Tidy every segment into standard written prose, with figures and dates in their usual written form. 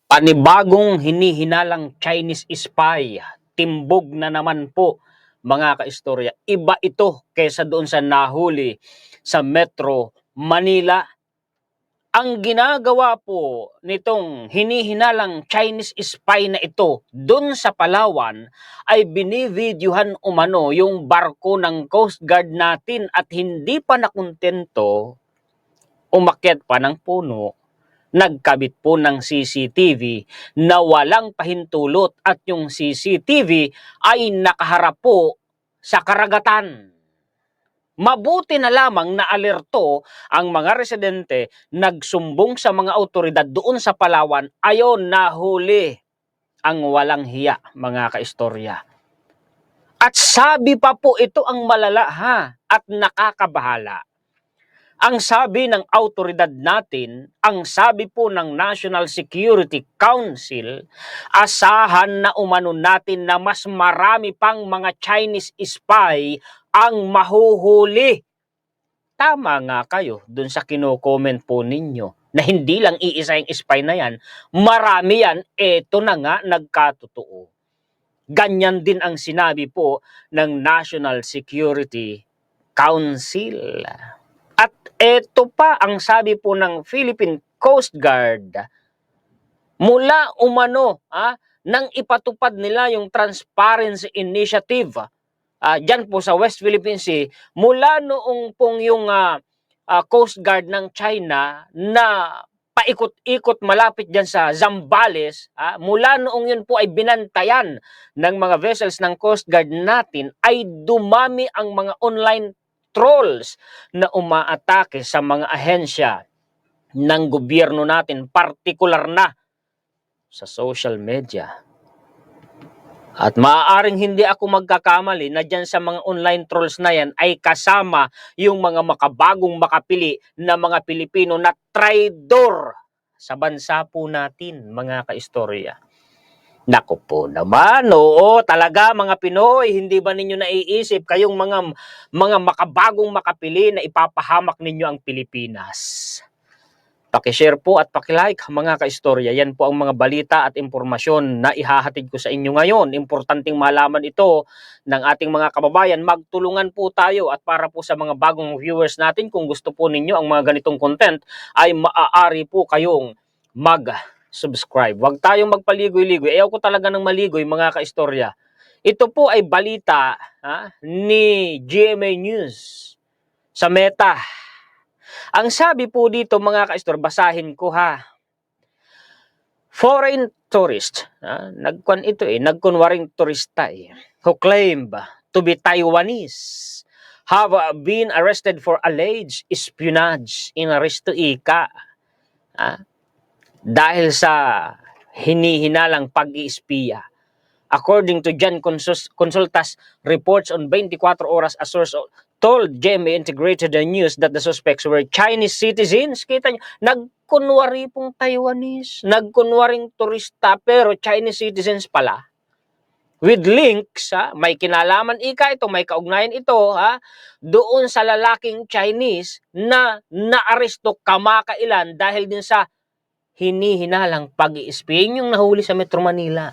Panibagong hinihinalang Chinese spy, timbog na naman po mga kaistorya. Iba ito kaysa doon sa nahuli sa Metro Manila. Ang ginagawa po nitong hinihinalang Chinese spy na ito doon sa Palawan ay binivideohan umano yung barko ng Coast Guard natin at hindi pa nakontento, umakyat pa ng puno, nagkabit po ng CCTV na walang pahintulot at yung CCTV ay nakaharap po sa karagatan. Mabuti na lamang na alerto ang mga residente, nagsumbong sa mga autoridad doon sa Palawan, ayon nahuli ang walang hiya mga kaistorya. At sabi pa po ito ang malala at nakakabahala. Ang sabi ng autoridad natin, ang sabi po ng National Security Council, asahan na umano natin na mas marami pang mga Chinese spy ang mahuhuli. Tama nga kayo dun sa kino-comment po ninyo na hindi lang iisa yung spy na yan, marami yan, eto na nga nagkatotoo. Ganyan din ang sinabi po ng National Security Council. At eto pa ang sabi po ng Philippine Coast Guard, mula umano nang ipatupad nila yung Transparency Initiative dyan po sa West Philippine Sea, mula noong pong yung Coast Guard ng China na paikot-ikot malapit dyan sa Zambales, mula noong yun po ay binantayan ng mga vessels ng Coast Guard natin, ay dumami ang mga online trolls na umaatake sa mga ahensya ng gobyerno natin, partikular na sa social media. At maaaring hindi ako magkakamali na dyan sa mga online trolls na yan ay kasama yung mga makabagong makapili na mga Pilipino na traidor sa bansa po natin, mga kaistorya. Naku po naman, oo talaga mga Pinoy, hindi ba ninyo naiisip kayong mga makabagong makapili na ipapahamak ninyo ang Pilipinas? Paki-share po at paki-like mga kaistorya. Yan po ang mga balita at impormasyon na ihahatid ko sa inyo ngayon. Importanteng malaman ito ng ating mga kababayan. Magtulungan po tayo at para po sa mga bagong viewers natin, kung gusto po ninyo ang mga ganitong content, ay maaari po kayong mag-subscribe. Huwag tayong magpaligoy-ligoy. Ayaw ko talaga ng maligoy mga kaistorya. Ito po ay balita ni GMA News sa Meta. Ang sabi po dito mga kaistorya, basahin ko Foreign tourist, nagkunwaring turista who claim to be Taiwanese have been arrested for alleged espionage in Aristo Ika dahil sa hinihinalang pag-iispiya. According to Jan Consultas reports on 24 Oras, a source told GMA Integrated News that the suspects were Chinese citizens. Kita nyo, nagkunwari pong Taiwanese, nagkunwaring turista, pero Chinese citizens pala. With links, may kinalaman ito, may kaugnayan ito, doon sa lalaking Chinese na naaresto kamakailan dahil din sa hinihinalang pag-i-spy. Yung nahuli sa Metro Manila.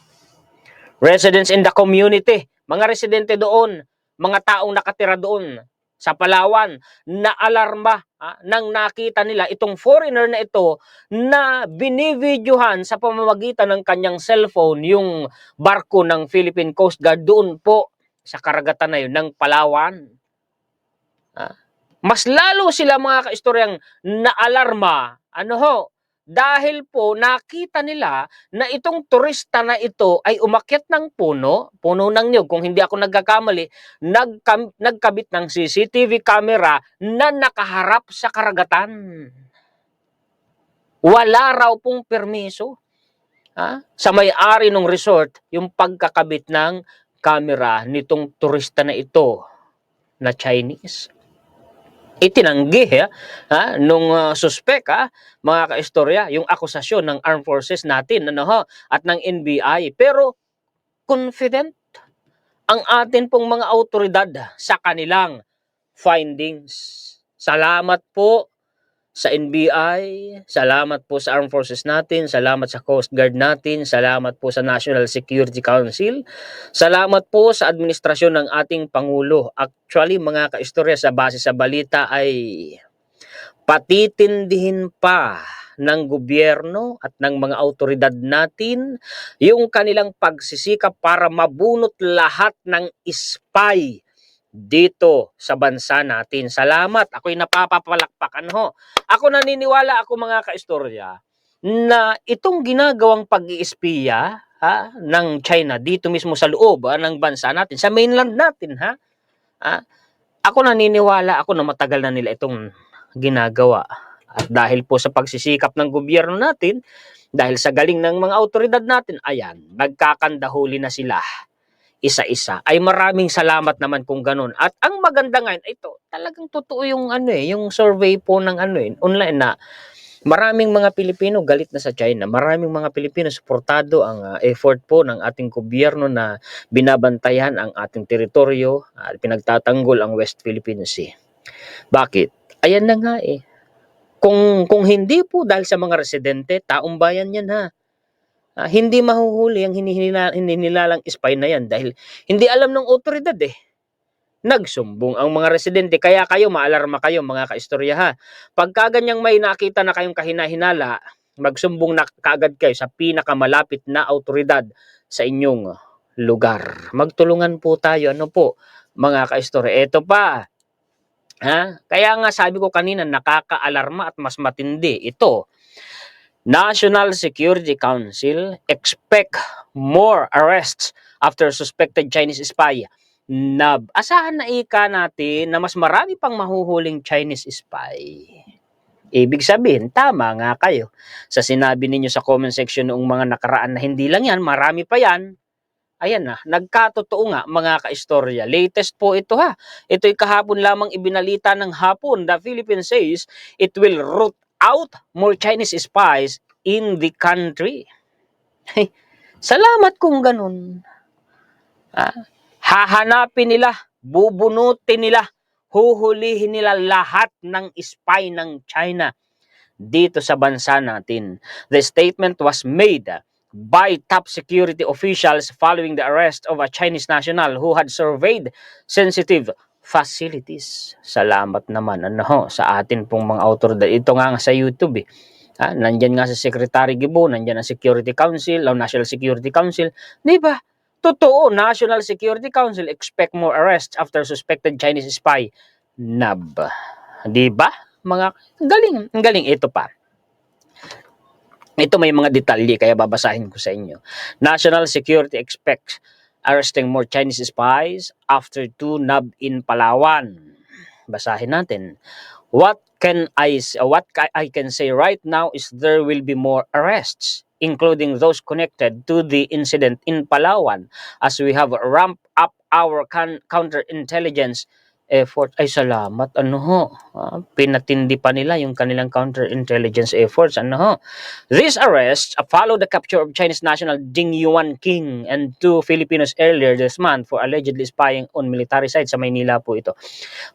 Residents in the community, mga residente doon, mga taong nakatira doon sa Palawan, na alarma nang nakita nila itong foreigner na ito na binivideohan sa pamamagitan ng kanyang cellphone yung barko ng Philippine Coast Guard doon po sa karagatan na yun ng Palawan. Mas lalo sila mga kaistoryang naalarma, dahil po nakita nila na itong turista na ito ay umakyat ng puno ng niyog, kung hindi ako nagkakamali, nagkabit ng CCTV camera na nakaharap sa karagatan. Wala raw pong permiso sa may-ari ng resort yung pagkakabit ng camera nitong turista na ito na Chinese. Itinanggi nung suspek mga kaistorya yung akusasyon ng Armed Forces natin at ng NBI, pero confident ang atin pong mga autoridad sa kanilang findings. Salamat po sa NBI, salamat po sa Armed Forces natin, salamat sa Coast Guard natin, salamat po sa National Security Council, salamat po sa administrasyon ng ating Pangulo. Actually, mga kaistorya, sa base sa balita ay patitindihin pa ng gobyerno at ng mga autoridad natin yung kanilang pagsisikap para mabunot lahat ng spy dito sa bansa natin. Salamat. Ako'y napapapalakpakan ho. Ako naniniwala ako, mga kaistorya, na itong ginagawang pag-iispiya ng China dito mismo sa loob ng bansa natin, sa mainland natin, ako naniniwala ako na matagal na nila itong ginagawa. At dahil po sa pagsisikap ng gobyerno natin, dahil sa galing ng mga autoridad natin, ayan, nagkakandahuli na sila isa-isa. Ay maraming salamat naman kung ganun. At ang maganda ngayon, ito, talagang totoo yung yung survey po ng online na maraming mga Pilipino galit na sa China. Maraming mga Pilipino suportado ang effort po ng ating gobyerno na binabantayan ang ating teritoryo at pinagtatanggol ang West Philippine Sea. Bakit? Ayan na nga eh. Kung hindi po dahil sa mga residente, taong bayan yan hindi mahuhuli ang hinihinilalang spy na yan dahil hindi alam ng otoridad eh. Nagsumbong ang mga residente, kaya kayo maalarma kayo, mga kaistorya Pagka ganyang may nakita na kayong kahina-hinala, magsumbong na kaagad kayo sa pinakamalapit na autoridad sa inyong lugar. Magtulungan po tayo, mga kaistorya. Ito pa, kaya nga sabi ko kanina, nakakaalarma at mas matindi ito. National Security Council expect more arrests after suspected Chinese spy. Asahan na ika natin na mas marami pang mahuhuling Chinese spy. Ibig sabihin, tama nga kayo. Sa sinabi ninyo sa comment section noong mga nakaraan na hindi lang yan, marami pa yan. Ayan na, nagkatotoo nga, mga kaistorya. Latest po ito Ito'y kahapon lamang ibinalita ng hapon. The Philippines says it will root out more Chinese spies in the country. Salamat kung ganun. Hahanapin nila, bubunutin nila, huhulihin nila lahat ng spy ng China dito sa bansa natin. The statement was made by top security officials following the arrest of a Chinese national who had surveyed sensitive facilities. Salamat naman sa atin pong mga autoridad. Ito nga sa YouTube nandyan nga sa Secretary Gibo, nandyan ang Security Council, ang National Security Council. Di ba? Totoo, National Security Council expect more arrests after suspected Chinese spy. Di ba? Ang galing ito pa. Ito may mga detalye kaya babasahin ko sa inyo. National Security expects arresting more Chinese spies after 2 nab in Palawan. Basahin natin. What I can say right now is there will be more arrests, including those connected to the incident in Palawan, as we have ramped up our counterintelligence effort. Ay salamat, pinatindi pa nila yung kanilang counterintelligence efforts, These arrests follow the capture of Chinese national Ding Yuan King and 2 Filipinos earlier this month for allegedly spying on military sites sa Maynila po ito.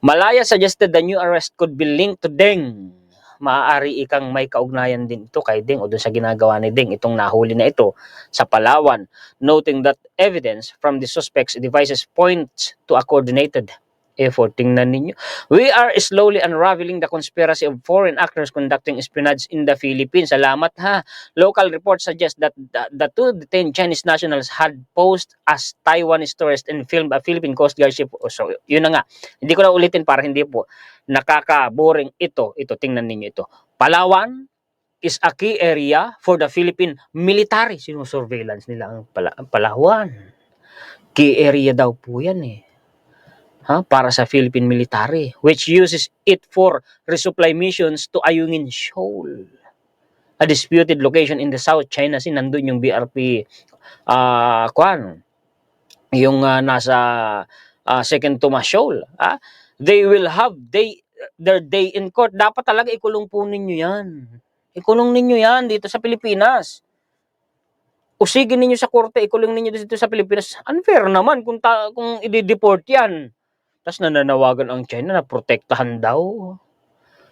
Malaya suggested the new arrest could be linked to Deng. Maaari ikang may kaugnayan din ito kay Deng o doon sa ginagawa ni Deng, itong nahuli na ito sa Palawan, noting that evidence from the suspects' devices points to a coordinated effort. Tingnan ninyo. We are slowly unraveling the conspiracy of foreign actors conducting espionage in the Philippines. Salamat Local reports suggest that the 2 detained Chinese nationals had posed as Taiwanese tourists and filmed a Philippine Coast Guard ship. So, yun na nga. Hindi ko na ulitin para hindi po nakaka-boring ito. Tingnan ninyo ito. Palawan is a key area for the Philippine military. Sinusurveillance nila ang Palawan. Key area daw po yan para sa Philippine military, which uses it for resupply missions to Ayungin Shoal, a disputed location in the South China Sea. Nandun yung BRP yung nasa Second Tomas Shoal. They will have their day in court. Dapat talaga ikulong po ninyo yan. Ikulong ninyo yan dito sa Pilipinas. Usigin ninyo sa korte, ikulong ninyo dito sa Pilipinas. Unfair naman kung i-deport yan. Tapos nananawagan ang China na protektahan daw.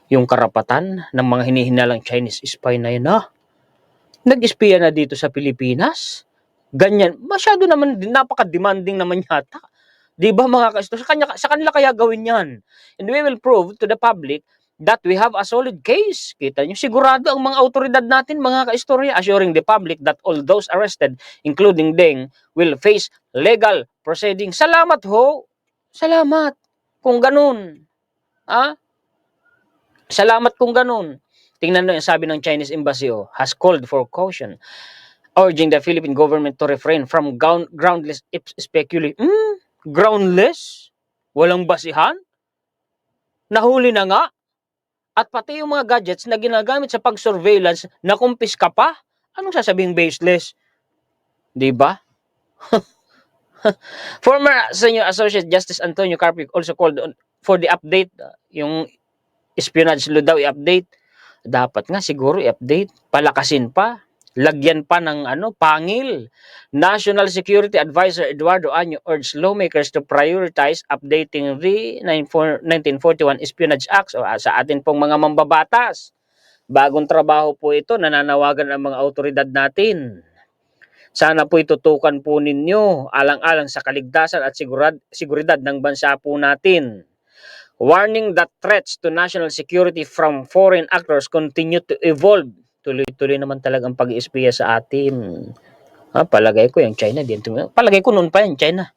yung karapatan ng mga hinihinalang Chinese spy na yun, nag-espiya na dito sa Pilipinas. Ganyan, masyado naman, napaka-demanding naman yata. Di ba mga ka-istorya? Sa kanila kaya gawin yan. And we will prove to the public that we have a solid case. Kita nyo, sigurado ang mga autoridad natin, mga ka-istorya, assuring the public that all those arrested, including Deng, will face legal proceedings. Salamat ho. Salamat. Kung ganun. Salamat kung ganun. Tingnan nyo yung sabi ng Chinese Embassy, has called for caution, urging the Philippine government to refrain from groundless speculation. Groundless? Walang basihan? Nahuli na nga? At pati yung mga gadgets na ginagamit sa pag-surveillance, nakumpiska pa? Anong sasabing baseless? Diba? Former Senior Associate Justice Antonio Carpio also called for the update, yung espionage law daw i-update. Dapat nga siguro i-update, palakasin pa, lagyan pa ng pangil. National Security Advisor Eduardo Año urged lawmakers to prioritize updating the 1941 Espionage Act sa atin pong mga mambabatas. Bagong trabaho po ito, nananawagan ang mga autoridad natin. Sana po itutukan po ninyo alang-alang sa kaligtasan at seguridad ng bansa po natin. Warning that threats to national security from foreign actors continue to evolve. Tuloy-tuloy naman talagang pag-espiya sa atin. Palagay ko yung China din. Palagay ko noon pa yung China.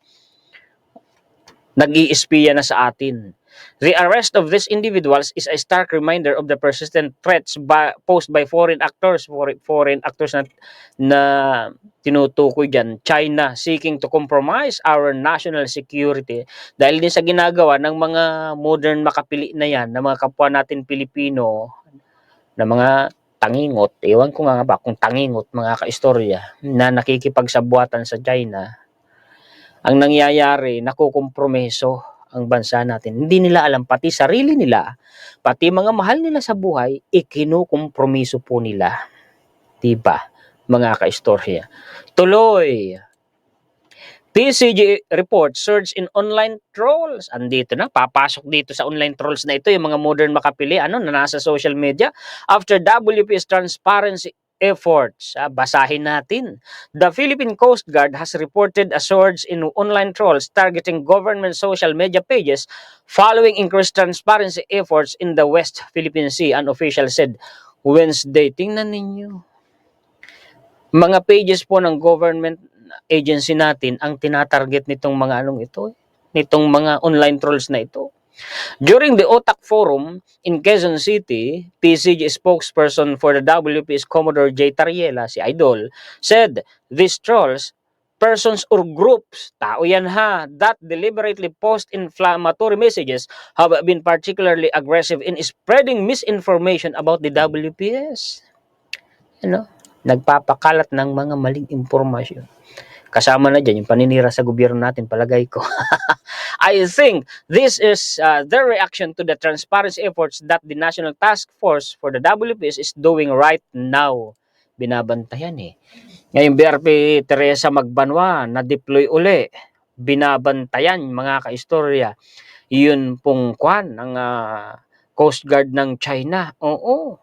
Nag-i-espiya na sa atin. The arrest of these individuals is a stark reminder of the persistent threats posed by foreign actors. Foreign actors na tinutukoy dyan. China seeking to compromise our national security. Dahil din sa ginagawa ng mga modern makapili na yan, ng mga kapwa natin Pilipino, na mga tangingot, ewan ko nga ba kung tangingot mga kaistorya, na nakikipagsabuatan sa China, ang nangyayari, nakukompromiso ang bansa natin. Hindi nila alam, pati sarili nila, pati mga mahal nila sa buhay, ikinukompromiso po nila. Diba, mga kaistorya? Tuloy, PCG report surge in online trolls. Andito na, papasok dito sa online trolls na ito, yung mga modern makapili, na nasa social media. After WP's transparency efforts, basahin natin. The Philippine Coast Guard has reported a surge in online trolls targeting government social media pages following increased transparency efforts in the West Philippine Sea, an official said Wednesday. Tingnan ninyo. Mga pages po ng government agency natin ang tinatarget nitong mga nitong mga online trolls na ito. During the OTAC Forum in Quezon City, PCG spokesperson for the WP's Commodore J. Tariela, si Idol, said these trolls, persons or groups, tao yan that deliberately post inflammatory messages have been particularly aggressive in spreading misinformation about the WPS. Nagpapakalat ng mga maling impormasyon. Kasama na dyan yung paninira sa gobyerno natin, palagay ko. I think this is their reaction to the transparency efforts that the National Task Force for the WPS is doing right now. Binabantayan Ngayon, BRP Teresa Magbanwa, na-deploy uli. Binabantayan, mga kaistorya. Yun pong ng Coast Guard ng China. Oo.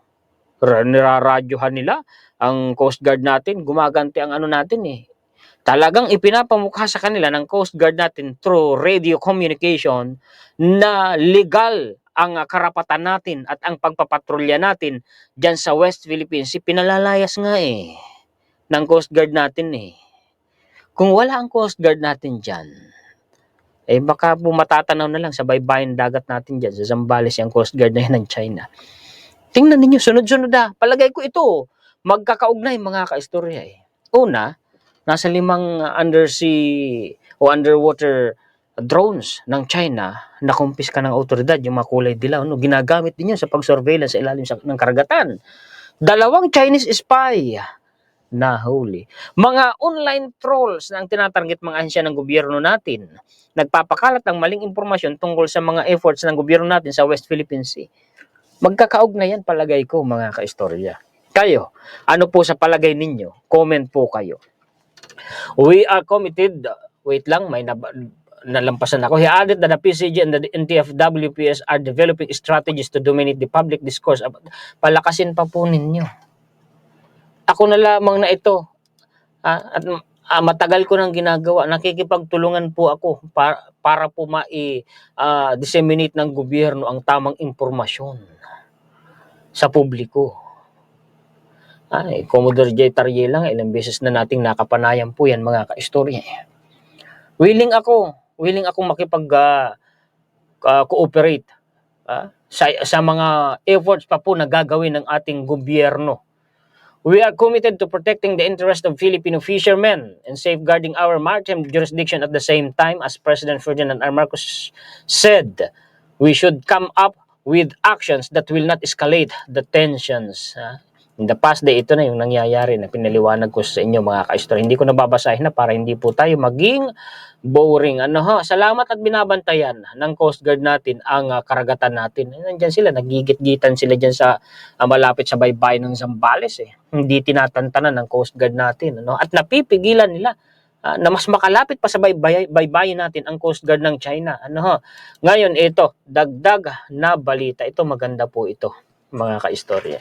Niraradyohan nila. Ang Coast Guard natin, gumaganti ang natin Talagang ipinapamukha sa kanila ng Coast Guard natin through radio communication na legal ang karapatan natin at ang pagpapatrolya natin dyan sa West Philippines. Pinalalayas nga ng Coast Guard natin Kung wala ang Coast Guard natin dyan, baka matatanaw na lang sa baybayin dagat natin dyan, sa Zambales yung Coast Guard na yan ng China. Tingnan ninyo, sunod-sunod Palagay ko ito, magkakaugnay mga kaistorya Una, nasa 5 undersea o underwater drones ng China na kumpiska ng autoridad, yung mga kulay dilaw, ginagamit din yun sa pag-surveillance sa ilalim ng karagatan. 2 Chinese spy nahuli. Mga online trolls na ang tinatarget mga ahensya ng gobyerno natin, nagpapakalat ng maling impormasyon tungkol sa mga efforts ng gobyerno natin sa West Philippine Sea. Magkakaugnayan palagay ko mga kaistorya. Kayo, ano po sa palagay ninyo? Comment po kayo. We are committed. Wait lang, may nalampasan ako. He added that the PCG and the NTF-WPS are developing strategies to dominate the public discourse. Palakasin pa po ninyo. Ako na lamang na ito. At matagal ko nang ginagawa. Nakikipagtulungan po ako para po disseminate ng gobyerno ang tamang impormasyon sa publiko. Commodore J. Tariela, ilang beses na nating nakapanayan po yan mga kaistorya. Willing ako makipag-cooperate sa mga efforts pa po na gagawin ng ating gobyerno. We are committed to protecting the interest of Filipino fishermen and safeguarding our maritime jurisdiction at the same time. As President Ferdinand R. Marcos said, we should come up with actions that will not escalate the tensions. In the past day, ito na yung nangyayari na pinaliwanag ko sa inyo mga ka-istorya. Hindi ko nababasahin na para hindi po tayo maging boring. Salamat at binabantayan ng Coast Guard natin ang karagatan natin. Nandiyan sila, nagigit-gitan sila dyan sa malapit sa baybayin ng Zambales. Hindi tinatantanan ng Coast Guard natin. At napipigilan nila na mas makalapit pa sa baybayin natin ang Coast Guard ng China. Ngayon, ito, dagdag na balita. Ito, maganda po ito, mga ka-istorya.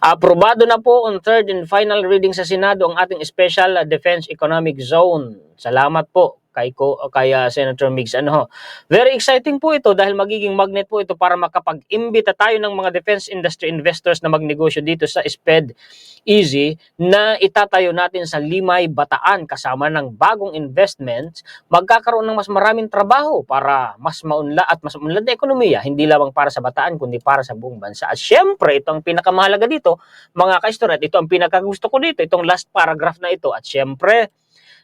Aprobado na po on third and final reading sa Senado ang ating Special Defense Economic Zone. Salamat po kay Senator Migs. Very exciting po ito dahil magiging magnet po ito para makapag-imbita tayo ng mga defense industry investors na magnegosyo dito sa SPED-EZ na itatayo natin sa Limay, Bataan kasama ng bagong investments. Magkakaroon ng mas maraming trabaho para mas maunlad na ekonomiya, hindi lamang para sa Bataan kundi para sa buong bansa. At syempre, ito ang pinakamahalaga dito, mga ka-istorya, at ito ang pinakagusto ko dito, itong last paragraph na ito. At syempre,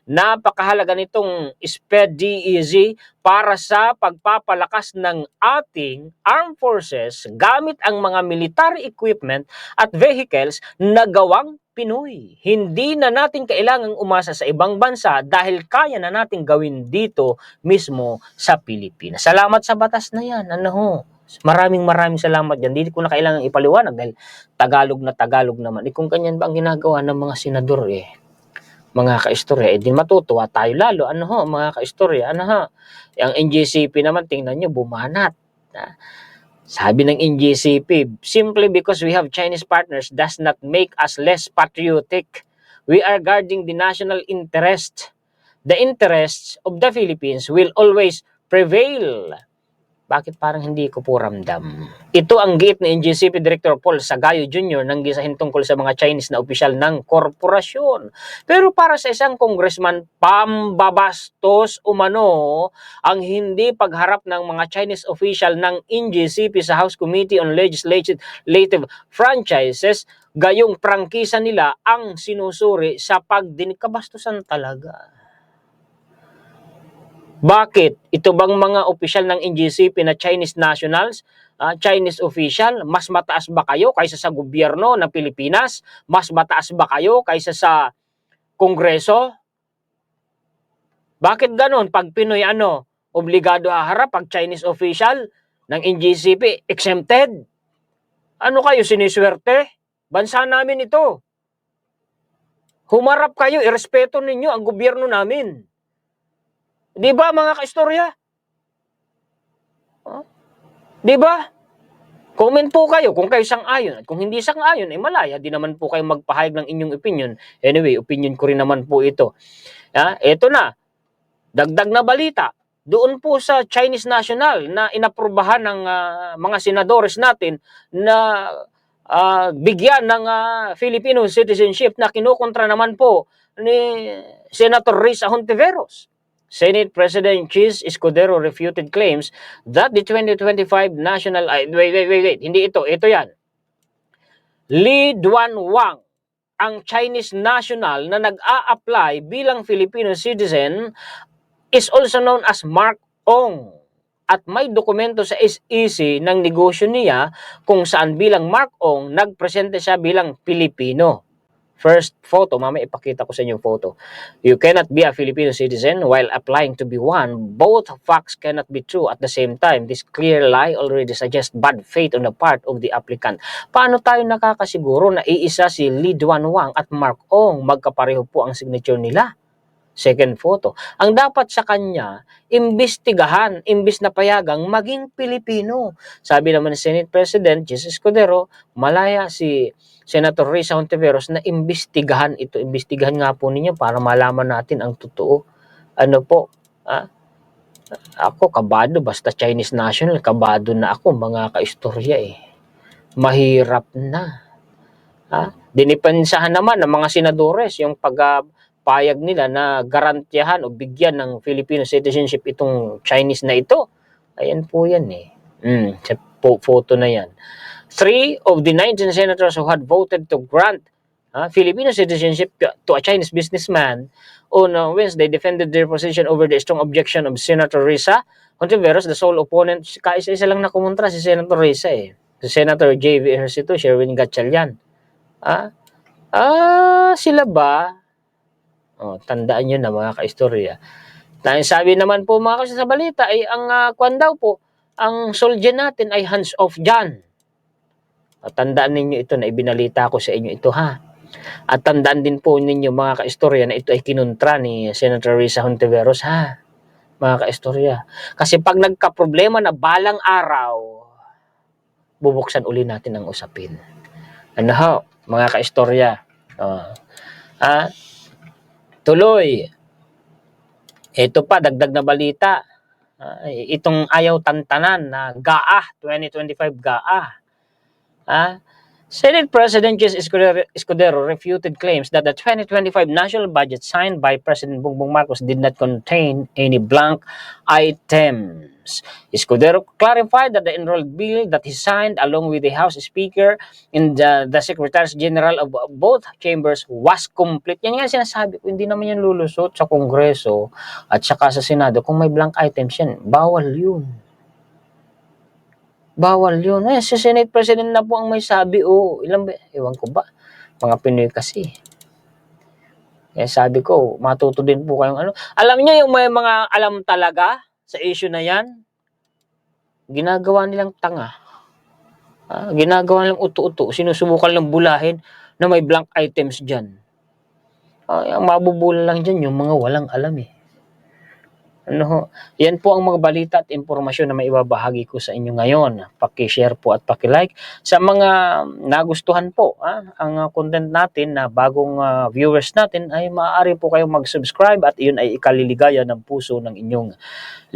napakahalaga nitong SPED-EZ para sa pagpapalakas ng ating armed forces gamit ang mga military equipment at vehicles na gawang Pinoy. Hindi na natin kailangang umasa sa ibang bansa dahil kaya na natin gawin dito mismo sa Pilipinas. Salamat sa batas na yan. Maraming salamat dyan. Hindi ko na kailangang ipaliwanag dahil Tagalog naman. Kung kanyan ba ang ginagawa ng mga senador mga ka-istorya, di matutuwa tayo lalo. Mga ka-istorya, ang NGCP naman, tingnan nyo, bumanat. Sabi ng NGCP, simply because we have Chinese partners does not make us less patriotic. We are guarding the national interest. The interests of the Philippines will always prevail. Bakit parang hindi ko po ramdam? Ito ang giit ni NGCP Director Paul Sagayo Jr. nang gisahin tungkol sa mga Chinese na opisyal ng korporasyon. Pero para sa isang congressman, pambabastos umano ang hindi pagharap ng mga Chinese official ng NGCP sa House Committee on Legislative Franchises, gayong prangkisa nila ang sinusuri sa pagdinig. Kabastusan talaga. Bakit? Ito bang mga opisyal ng NGCP na Chinese nationals, Chinese official, mas mataas ba kayo kaysa sa gobyerno ng Pilipinas? Mas mataas ba kayo kaysa sa Kongreso? Bakit ganon? Pag Pinoy obligado haharap. Pag Chinese official ng NGCP, exempted? Ano kayo, siniswerte? Bansa namin ito. Humarap kayo, irespeto ninyo ang gobyerno namin. Di ba mga ka-istorya? Di ba? Comment po kayo kung kayo sang-ayon. At kung hindi sang-ayon, malaya di naman po kayo magpahayag ng inyong opinion. Anyway, opinion ko rin naman po ito. Ito na, dagdag na balita. Doon po sa Chinese national na inaprubahan ng mga senadores natin na bigyan ng Filipino citizenship na kinukontra naman po ni Senator Risa Hontiveros. Senate President Chis Escudero refuted claims that the 2025 national... Wait. Hindi ito. Ito yan. Li Duanwang, ang Chinese national na nag-a-apply bilang Filipino citizen, is also known as Mark Ong. At may dokumento sa SEC ng negosyo niya kung saan bilang Mark Ong, nagpresente siya bilang Pilipino. First photo, mamaya ipakita ko sa inyo yung photo. You cannot be a Filipino citizen while applying to be one. Both facts cannot be true at the same time. This clear lie already suggests bad faith on the part of the applicant. Paano tayo nakakasiguro na iisa si Li Duanwang at Mark Ong? Magkapareho po ang signature nila. Second photo. Ang dapat sa kanya, imbestigahan, imbis na payagang maging Pilipino. Sabi naman ni Senate President Jesus Escudero, malaya si Senator Risa Hontiveros na imbestigahan ito. Imbestigahan nga po ninyo para malaman natin ang totoo. Ano po, ah, ako kabado, basta Chinese national, kabado na ako mga kaistorya eh. Mahirap na. Dinipensahan naman ng mga senadores yung pagpayag nila na garantiyahan o bigyan ng Filipino citizenship itong Chinese na ito. Ayan po yan eh. Sa photo na yan. 3 of the 19 senators who had voted to grant Filipino citizenship to a Chinese businessman on Wednesday defended their position over the strong objection of Senator Risa Hontiveros, the sole opponent. Kaisa-isa lang na kumontra si Senator Risa eh. Si Senator J.V. Ejercito, Sherwin Gatchalian. Sila ba? Tandaan nyo na mga kaistorya. Sabi naman po mga kasi sa balita ay ang kwan daw po, ang soldier natin ay hands off dyan. Tandaan ninyo ito na ibinalita ko sa inyo ito ha. At tandaan din po ninyo mga kaistorya na ito ay kinontra ni Senator Risa Hontiveros ha. Mga kaistorya. Kasi pag nagka-problema na balang araw, bubuksan uli natin ang usapin. Ano ho, mga kaistorya. Tuloy. Ito pa, dagdag na balita. Itong ayaw tantanan na GAA, 2025 GAA. Senate President Jesus Escudero refuted claims that the 2025 national budget signed by President Bongbong Marcos did not contain any blank items. Escudero clarified that the enrolled bill that he signed along with the House Speaker and the Secretaries General of both chambers was complete. Yan nga sinasabi ko, hindi naman yan lulusot sa Kongreso at saka sa Senado. Kung may blank items yan, bawal yun. Bawal yun. Si Senate President na po ang may sabi. Ewan ko ba? Mga Pinoy kasi. Sabi ko, matuto din po kayong ano. Alam niyo yung may mga alam talaga sa issue na yan? Ginagawa nilang tanga. Ginagawa nilang uto-uto. Sinusubukan lang bulahin na may blank items dyan. Ang mabubula lang dyan yung mga walang alam eh. Yan po ang mga balita at impormasyon na maibabahagi ko sa inyo ngayon. Paki-share po at paki-like. Sa mga nagustuhan po ang content natin na bagong viewers natin ay maaari po kayong mag-subscribe at iyon ay ikaliligaya ng puso ng inyong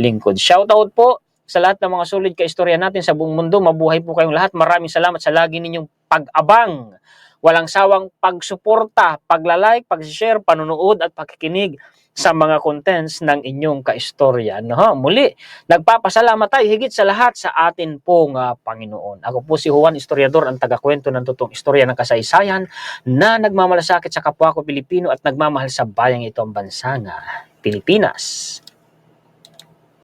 lingkod. Shoutout po sa lahat ng mga solid kaistorya natin sa buong mundo. Mabuhay po kayong lahat. Maraming salamat sa lagi ninyong pag-abang. Walang sawang pagsuporta, pagla-like, pag-share, panunood at pakikinig sa mga contents ng inyong kaistorya. Muli, nagpapasalamat tayo higit sa lahat sa atin pong Panginoon. Ako po si Juan Historiador, ang tagakwento ng totoong istorya ng kasaysayan na nagmamalasakit sa kapwa ko Pilipino at nagmamahal sa bayang ito ang bansa na Pilipinas.